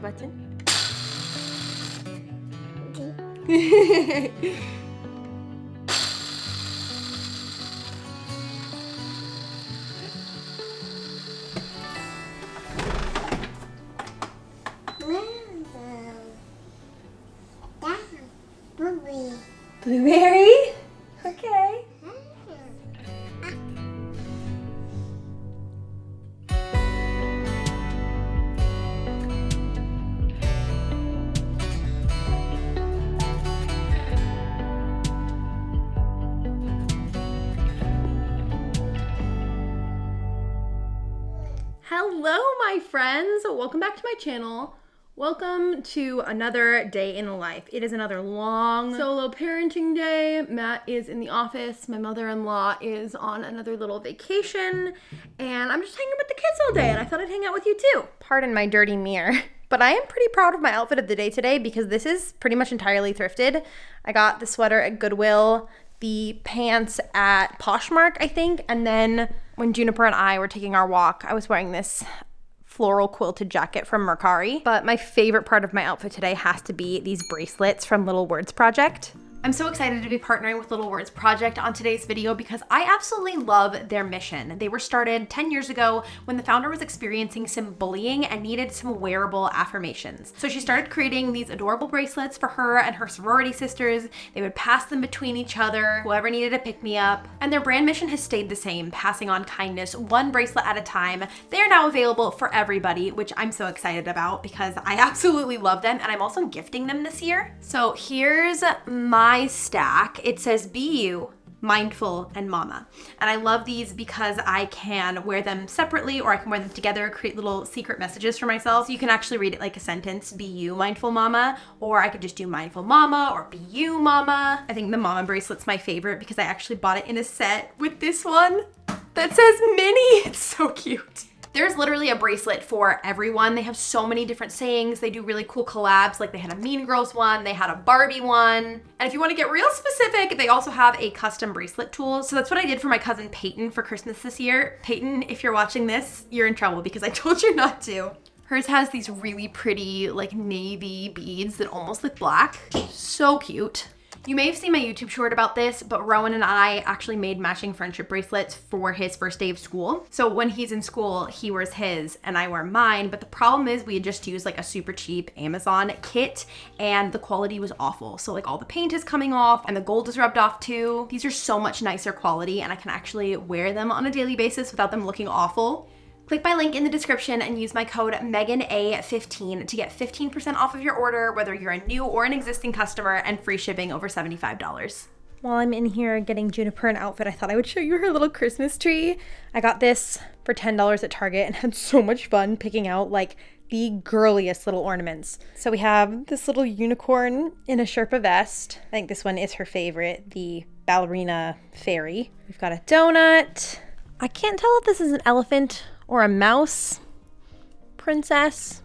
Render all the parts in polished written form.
button? Blueberry? Okay. Hello, my friends. Welcome back to my channel. Welcome to another day in the life. It is another long solo parenting day. Matt is in the office. My mother-in-law is on another little vacation, and I'm just hanging with the kids all day, and I thought I'd hang out with you too. Pardon my dirty mirror, but I am pretty proud of my outfit of the day today because this is pretty much entirely thrifted. I got the sweater at Goodwill, the pants at Poshmark, I think, and then when Juniper and I were taking our walk, I was wearing this floral quilted jacket from Mercari. But my favorite part of my outfit today has to be these bracelets from Little Words Project. I'm so excited to be partnering with Little Words Project on today's video because I absolutely love their mission. They were started 10 years ago when the founder was experiencing some bullying and needed some wearable affirmations. So she started creating these adorable bracelets for her and her sorority sisters. They would pass them between each other, whoever needed a pick-me-up. And their brand mission has stayed the same, passing on kindness one bracelet at a time. They are now available for everybody, which I'm so excited about because I absolutely love them, and I'm also gifting them this year. So here's my stack. It says Be You, Mindful, and Mama. And I love these because I can wear them separately or I can wear them together, create little secret messages for myself. So you can actually read it like a sentence, Be You, Mindful Mama, or I could just do Mindful Mama or Be You Mama. I think the Mama bracelet's my favorite because I actually bought it in a set with this one that says Minnie. It's so cute. There's literally a bracelet for everyone. They have so many different sayings. They do really cool collabs. Like they had a Mean Girls one, they had a Barbie one. And if you want to get real specific, they also have a custom bracelet tool. So that's what I did for my cousin Peyton for Christmas this year. Peyton, if you're watching this, you're in trouble because I told you not to. Hers has these really pretty like navy beads that almost look black. So cute. You may have seen my YouTube short about this, but Rowan and I actually made matching friendship bracelets for his first day of school. So when he's in school, he wears his and I wear mine. But the problem is we had just used like a super cheap Amazon kit and the quality was awful. So like all the paint is coming off and the gold is rubbed off too. These are so much nicer quality and I can actually wear them on a daily basis without them looking awful. Click my link in the description and use my code MEGANA15 to get 15% off of your order, whether you're a new or an existing customer, and free shipping over $75. While I'm in here getting Juniper an outfit, I thought I would show you her little Christmas tree. I got this for $10 at Target and had so much fun picking out like the girliest little ornaments. So we have this little unicorn in a Sherpa vest. I think this one is her favorite, the ballerina fairy. We've got a donut. I can't tell if this is an elephant or a mouse princess,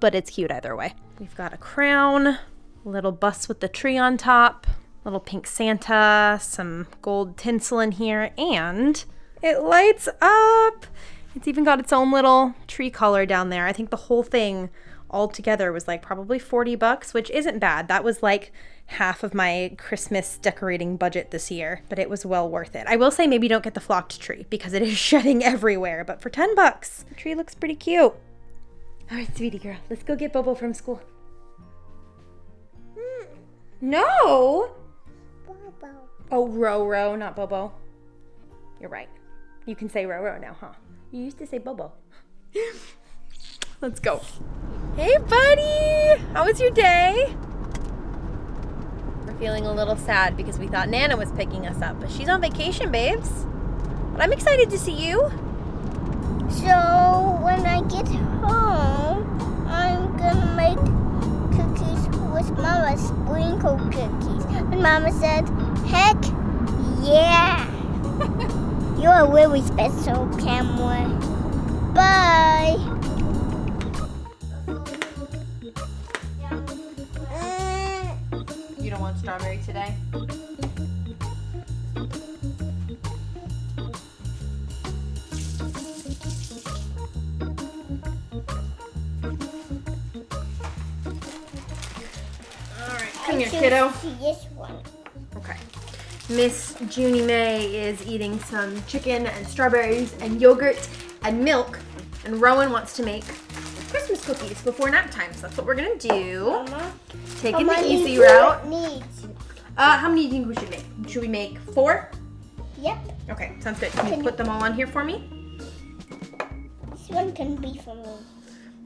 but it's cute either way. We've got a crown, a little bus with the tree on top, little pink Santa, some gold tinsel in here, and it lights up. It's even got its own little tree color down there. I think the whole thing all together was like probably $40, which isn't bad. That was like half of my Christmas decorating budget this year, but it was well worth it. I will say maybe don't get the flocked tree because it is shedding everywhere, but for $10, the tree looks pretty cute. All right, sweetie girl, let's go get Bobo from school. No! Bobo. Oh, Ro, not Bobo. You're right. You can say Ro now, huh? You used to say Bobo. Let's go. Hey, buddy! How was your day? We're feeling a little sad because we thought Nana was picking us up, but she's on vacation, babes. But I'm excited to see you. So when I get home, I'm gonna make cookies with Mama's sprinkle cookies. And Mama said, heck yeah! You're a really special camera. Bye! You don't want strawberry today? eating it, kiddo? This one. Okay. Miss Junie May is eating some chicken and strawberries and yogurt and milk. And Rowan wants to make Christmas cookies before nap time. So that's what we're gonna do. Mama. Taking the easy route. Needs. How many do you think we should make? Should we make 4? Yep. Okay, sounds good. Can you put them all on here for me? This one can be for me.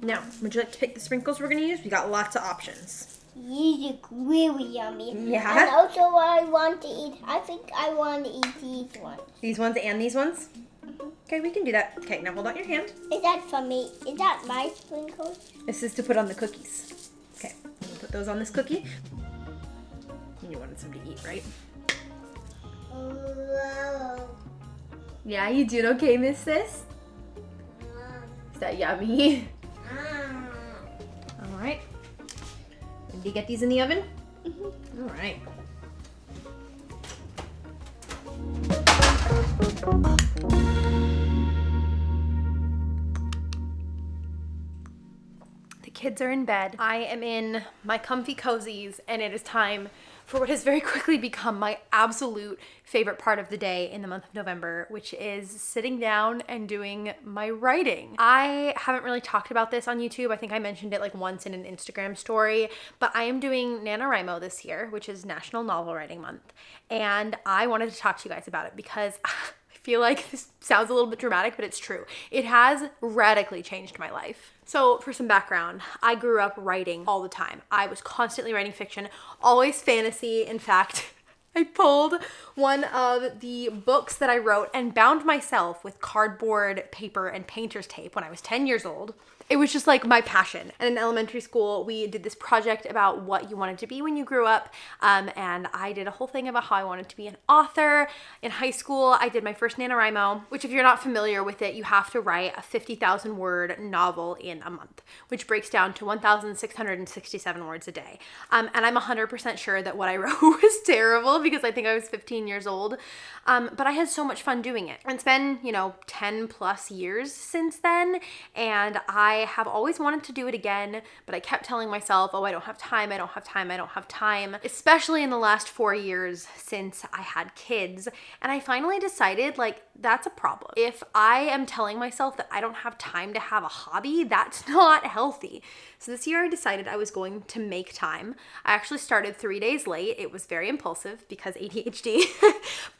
Now, would you like to pick the sprinkles we're gonna use? We got lots of options. These look really yummy. Yeah. And also what I want to eat, I think I want to eat these ones. These ones and these ones? Okay, we can do that. Okay, now hold out your hand. Is that for me? Is that my sprinkles? This is to put on the cookies. Okay, we'll put those on this cookie. You wanted some to eat, right? Wow. Yeah, you doing okay, Miss Sis? Is that yummy? All right. Did you get these in the oven? All right. The kids are in bed. I am in my comfy cozies, and it is time for what has very quickly become my absolute favorite part of the day in the month of November, which is sitting down and doing my writing. I haven't really talked about this on YouTube. I think I mentioned it like once in an Instagram story, but I am doing NaNoWriMo this year, which is National Novel Writing Month. And I wanted to talk to you guys about it because I feel like this sounds a little bit dramatic, but it's true. It has radically changed my life. So for some background, I grew up writing all the time. I was constantly writing fiction, always fantasy. In fact, I pulled one of the books that I wrote and bound myself with cardboard, paper, and painter's tape when I was 10 years old. It was just like my passion. And in elementary school, we did this project about what you wanted to be when you grew up. And I did a whole thing about how I wanted to be an author. In high school, I did my first NaNoWriMo, which if you're not familiar with it, you have to write a 50,000 word novel in a month, which breaks down to 1,667 words a day. And I'm 100% sure that what I wrote was terrible because I think I was 15 years old. But I had so much fun doing it. And it's been, 10 plus years since then. And I have always wanted to do it again, but I kept telling myself, oh, I don't have time, I don't have time, I don't have time, especially in the last 4 years since I had kids. And I finally decided, that's a problem. If I am telling myself that I don't have time to have a hobby, that's not healthy. So this year I decided I was going to make time. I actually started 3 days late. It was very impulsive because ADHD,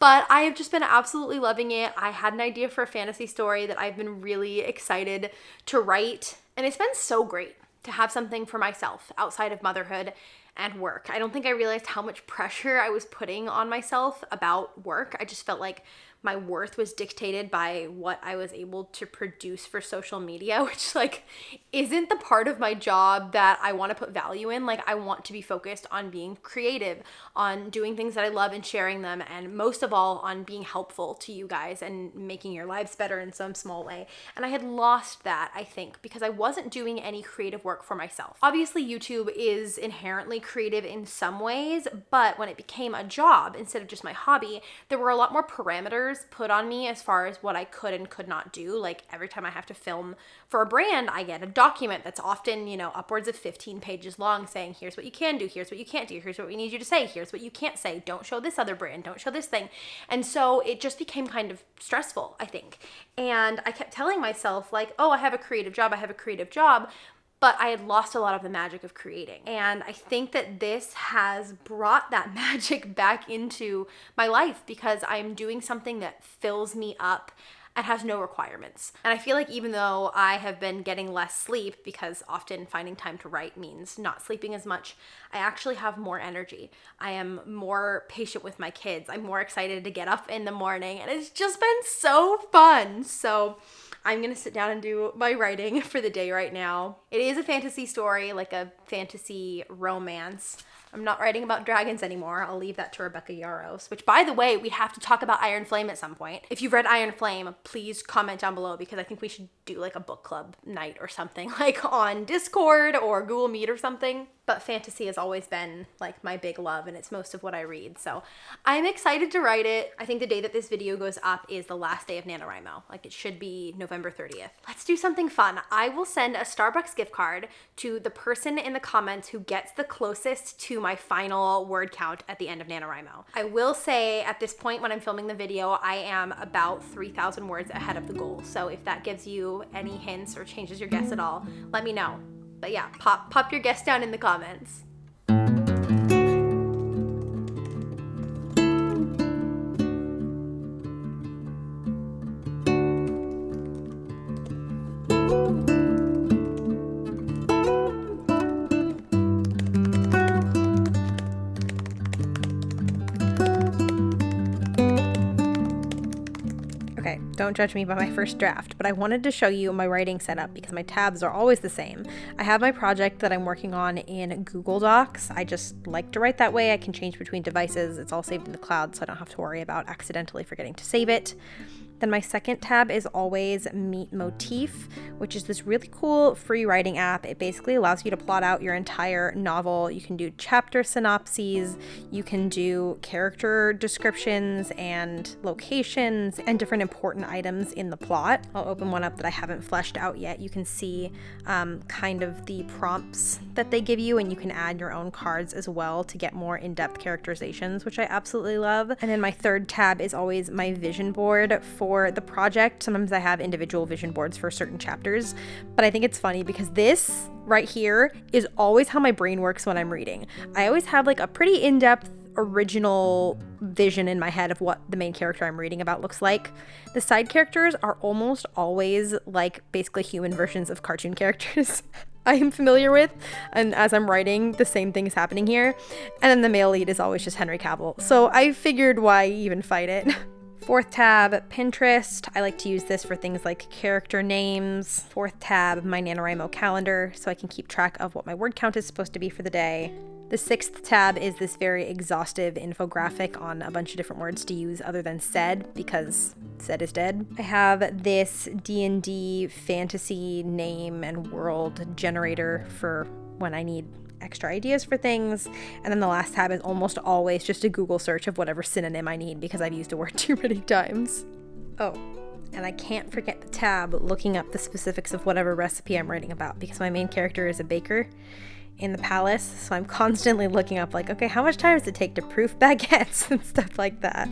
but I have just been absolutely loving it. I had an idea for a fantasy story that I've been really excited to write, and it's been so great to have something for myself outside of motherhood and work. I don't think I realized how much pressure I was putting on myself about work. I just felt like my worth was dictated by what I was able to produce for social media, which isn't the part of my job that I want to put value in. I want to be focused on being creative, on doing things that I love and sharing them, and most of all on being helpful to you guys and making your lives better in some small way. And I had lost that, I think, because I wasn't doing any creative work for myself. Obviously, YouTube is inherently creative in some ways, but when it became a job instead of just my hobby, there were a lot more parameters put on me as far as what I could and could not do. Every time I have to film for a brand, I get a document that's often, upwards of 15 pages long saying, here's what you can do, here's what you can't do, here's what we need you to say, here's what you can't say, don't show this other brand, don't show this thing. And so it just became kind of stressful, I think. And I kept telling myself oh, I have a creative job, but I had lost a lot of the magic of creating. And I think that this has brought that magic back into my life because I'm doing something that fills me up and has no requirements. And I feel like even though I have been getting less sleep, because often finding time to write means not sleeping as much, I actually have more energy. I am more patient with my kids. I'm more excited to get up in the morning, and it's just been so fun. So I'm gonna sit down and do my writing for the day right now. It is a fantasy story, a fantasy romance. I'm not writing about dragons anymore. I'll leave that to Rebecca Yarros, which, by the way, we have to talk about Iron Flame at some point. If you've read Iron Flame, please comment down below because I think we should do like a book club night or something, like on Discord or Google Meet or something. But fantasy has always been like my big love, and it's most of what I read. So I'm excited to write it. I think the day that this video goes up is the last day of NaNoWriMo. Like it should be November 30th. Let's do something fun. I will send a Starbucks gift card to the person in the comments who gets the closest to my final word count at the end of NaNoWriMo. I will say at this point when I'm filming the video, I am about 3,000 words ahead of the goal. So if that gives you any hints or changes your guess at all, let me know. But yeah, pop your guess down in the comments. Okay, don't judge me by my first draft, but I wanted to show you my writing setup because my tabs are always the same. I have my project that I'm working on in Google Docs. I just like to write that way. I can change between devices. It's all saved in the cloud, so I don't have to worry about accidentally forgetting to save it. Then my second tab is always Meet Motif, which is this really cool free writing app. It basically allows you to plot out your entire novel. You can do chapter synopses, you can do character descriptions and locations and different important items in the plot. I'll open one up that I haven't fleshed out yet. You can see kind of the prompts that they give you, and you can add your own cards as well to get more in-depth characterizations, which I absolutely love. And then my third tab is always my vision board for the project. Sometimes I have individual vision boards for certain chapters, but I think it's funny because this right here is always how my brain works when I'm reading. I always have like a pretty in-depth original vision in my head of what the main character I'm reading about looks like. The side characters are almost always like basically human versions of cartoon characters I am familiar with, and as I'm writing, the same thing is happening here. And then the male lead is always just Henry Cavill, so I figured why even fight it. Fourth tab, Pinterest. I like to use this for things like character names. Fourth tab, my NaNoWriMo calendar, so I can keep track of what my word count is supposed to be for the day. The sixth tab is this very exhaustive infographic on a bunch of different words to use other than said, because said is dead. I have this D&D fantasy name and world generator for when I need extra ideas for things. And then the last tab is almost always just a Google search of whatever synonym I need because I've used a word too many times. Oh, and I can't forget the tab looking up the specifics of whatever recipe I'm writing about because my main character is a baker in the palace, so I'm constantly looking up like, okay, how much time does it take to proof baguettes and stuff like that.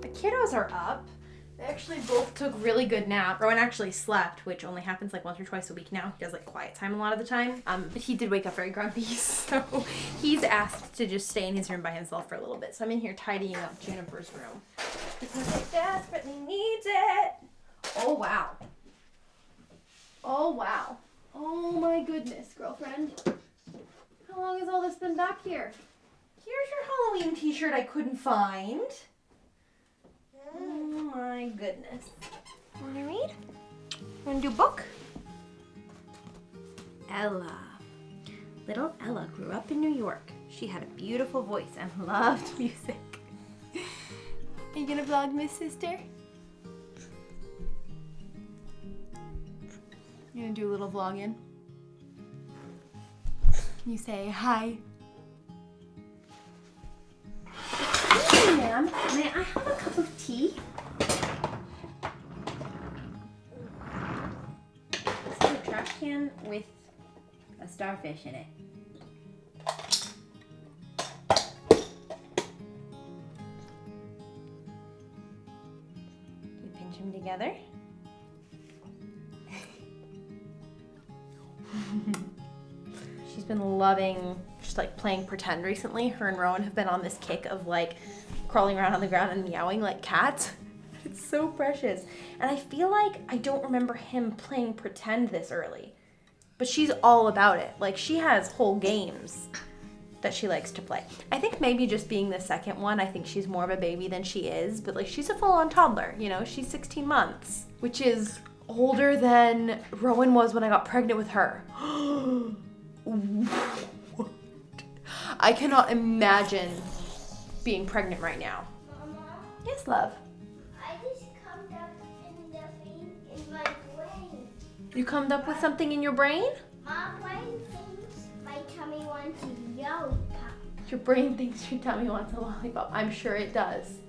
The kiddos are up. They actually both took really good naps. Rowan actually slept, which only happens like once or twice a week now. He does like quiet time a lot of the time. But he did wake up very grumpy, so he's asked to just stay in his room by himself for a little bit. So I'm in here tidying up Jennifer's room because he desperately needs it. Oh wow. Oh wow. Oh my goodness, girlfriend. How long has all this been back here? Here's your Halloween t-shirt I couldn't find. Oh my goodness. Wanna read? Wanna do book? Ella. Little Ella grew up in New York. She had a beautiful voice and loved music. Are you gonna vlog Miss Sister? You gonna do a little vlogging? Can you say hi? Hey, ma'am. May I have a cup of tea? This is a trash can with a starfish in it. You pinch them together. She's been loving just like playing pretend recently. Her and Rowan have been on this kick of like crawling around on the ground and meowing like cats. It's so precious. And I feel like I don't remember him playing pretend this early, but she's all about it. Like she has whole games that she likes to play. I think maybe just being the second one, I think she's more of a baby than she is, but like she's a full-on toddler, you know? She's 16 months, which is older than Rowan was when I got pregnant with her. What? I cannot imagine being pregnant right now. Mama, Yes, love. I just come up in the thing in my brain. You come up with something in your brain? My brain thinks my tummy wants a lollipop. Your brain thinks your tummy wants a lollipop. I'm sure it does.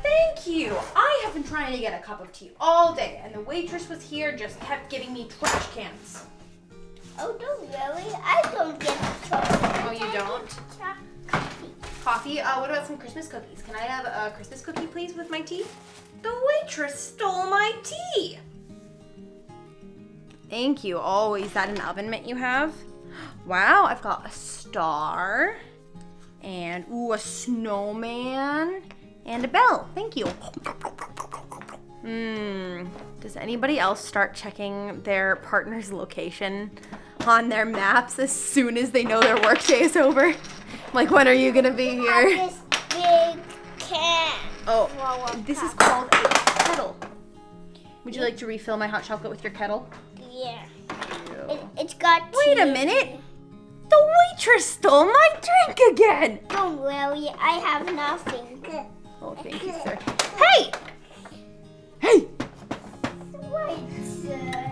Thank you. I have been trying to get a cup of tea all day, and the waitress was here, just kept giving me trash cans. Oh, don't worry. I don't get chocolate. Oh, you don't? Coffee. Coffee? What about some Christmas cookies? Can I have a Christmas cookie, please, with my tea? The waitress stole my tea. Thank you. Oh, is that an oven mitt you have? Wow, I've got a star and a snowman and a bell. Thank you. Does anybody else start checking their partner's location on their maps as soon as they know their workday is over? Like, when are you gonna be here? This big can. Oh, this is called a kettle. Would you like to refill my hot chocolate with your kettle? Yeah. It's got Wait a minute. The waitress stole my drink again. Don't worry, I have nothing. Oh, thank you, sir. Hey! Hey! Wait, sir.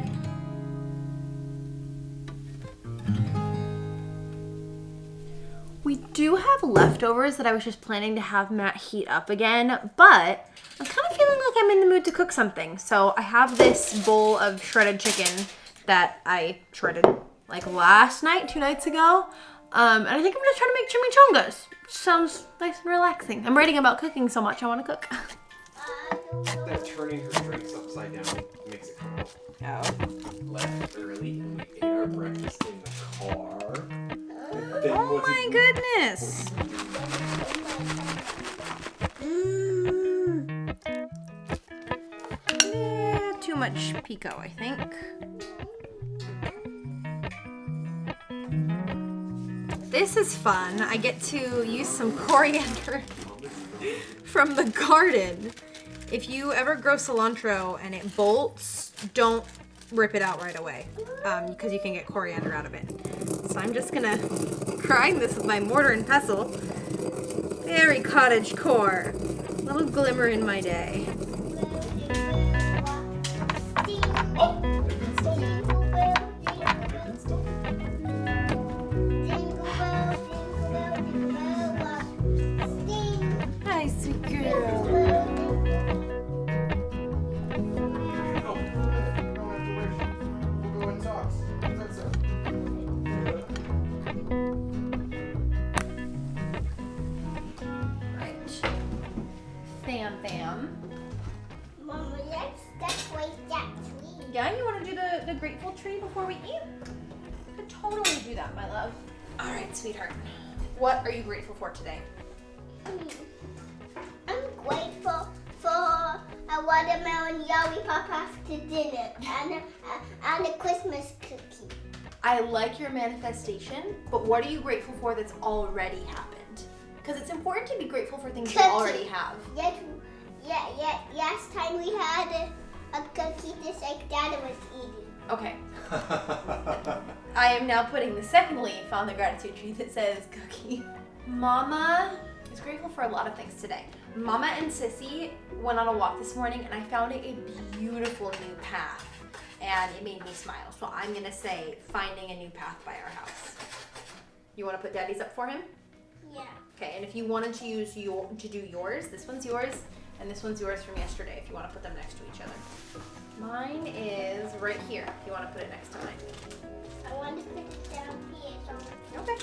We do have leftovers that I was just planning to have Matt heat up again, but I'm kind of feeling like I'm in the mood to cook something. So I have this bowl of shredded chicken that I shredded like last night, 2 nights ago. And I think I'm gonna try to make chimichangas. Sounds nice and relaxing. I'm writing about cooking so much I want to cook. That turning her drinks upside down makes it come out. Left early and we ate our breakfast in the car. Oh my goodness! Too much pico, I think. This is fun. I get to use some coriander from the garden. If you ever grow cilantro and it bolts, don't rip it out right away because you can get coriander out of it. So I'm just gonna grind this with my mortar and pestle. Very cottage core. A little glimmer in my day. Hi, sweet girl. We'll go in socks. How's that sound? Right. Bam. Mama, let's decorate that tree. Yeah, you want to do the grateful tree before we eat? I could totally do that, my love. All right, sweetheart. What are you grateful for today? I'm grateful for a watermelon lollipop after dinner and a Christmas cookie. I like your manifestation, but what are you grateful for that's already happened? Because it's important to be grateful for things you Cookie. already have. Last time we had a cookie just like Dada was eating. Okay. I am now putting the second leaf on the gratitude tree that says cookie. Mama is grateful for a lot of things today. Mama and Sissy went on a walk this morning and I found a beautiful new path and it made me smile. So I'm gonna say finding a new path by our house. You wanna put Daddy's up for him? Yeah. Okay, and if you wanted to use to do yours, this one's yours and this one's yours from yesterday if you wanna put them next to each other. Mine is right here if you wanna put it next to mine. I want to put it down here. So Okay.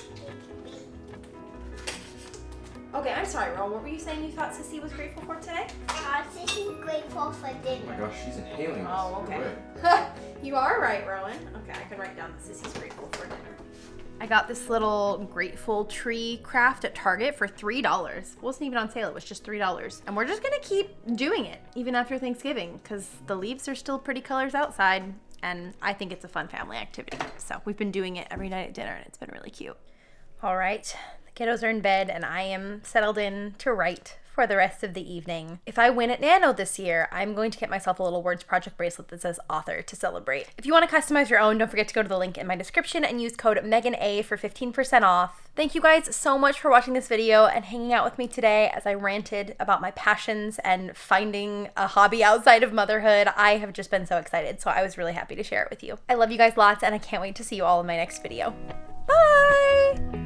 Okay, I'm sorry, Ron. What were you saying you thought Sissy was grateful for today? Sissy's grateful for Oh my dinner. gosh, she's inhaling this. Oh, okay. No way. You are right, Rowan. Okay, I can write down that Sissy's grateful for dinner. I got this little grateful tree craft at Target for $3. It wasn't even on sale, it was just $3. And we're just gonna keep doing it, even after Thanksgiving, because the leaves are still pretty colors outside, and I think it's a fun family activity. So we've been doing it every night at dinner, and it's been really cute. All right, the kiddos are in bed, and I am settled in to write for the rest of the evening. If I win at Nano this year, I'm going to get myself a little Words Project bracelet that says author to celebrate. If you want to customize your own, don't forget to go to the link in my description and use code MEGANA for 15% off. Thank you guys so much for watching this video and hanging out with me today as I ranted about my passions and finding a hobby outside of motherhood. I have just been so excited, so I was really happy to share it with you. I love you guys lots, and I can't wait to see you all in my next video. Bye!